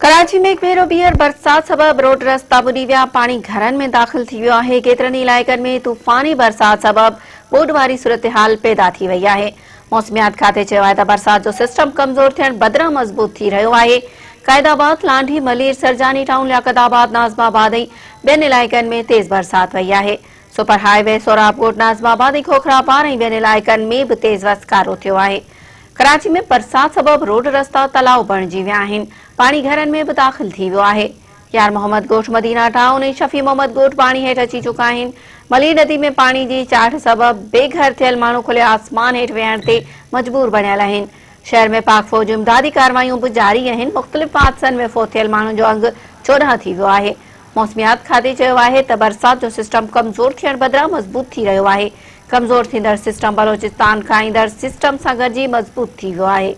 कराची में भेरो ॿीहर बरसात सबब रोड रस्ता बुॾी विया। पानी घरनि में दाख़िल थी वियो आहे। केतिरनि इलाइक़नि में तूफ़ानी बरसात सबब ॿोॾ वारी सूरतहाल पैदा थी वई आहे। मौसमियात खाते चयो आहे त बरसात जो सिस्टम कमज़ोर थियण बदिरां मज़बूत थी रहियो आहे। क़ाइदाबाद, लांढी, मलीर, सरजानी टाउन, लियाकताबाद, नाज़िमाबाद ऐं ॿियनि इलाइक़नि में तेज़ बरसात वई आहे। सुपर हाईवे सोराबकोट, नाज़िमाबाद ऐं खोखरापार ऐं ॿियनि इलाइक़नि में बि तेज़ वसकारो थियो आहे। कराची में बरसात सबब रोड रस्ता तलाउ बणिजी विया आहिनि। पानी घरनि में बि दाख़िल थी वियो आहे। यार मोहम्मद ॻोठ, मदीना टाउन ऐं शफ़ी मोहम्मद ॻोठ पाणी हेठि अची चुका आहिनि। मलीर नदी में पानी जी चाढ़ सबब बेघर थियल माण्हू खुले आसमान हेठि वेहण ते मजबूर बणियल आहिनि। शहर में पाक फ़ौज जूं इमदादी कार्रवायूं बि जारी आहिनि। मुख़्तलिफ़ हादसनि में फ़ौत थियल माण्हुनि जो अंग 14 थी वियो आहे। मौसमियात खाते चयो आहे त बरसात जो सिस्टम कमज़ोर थियण बदिरां मज़बूत थी रहियो आहे। कमज़ोर थींदड़ सिस्टम बलोचिस्तान खां ईंदड़ सिस्टम सां गॾिजी मज़बूत थी वियो आहे।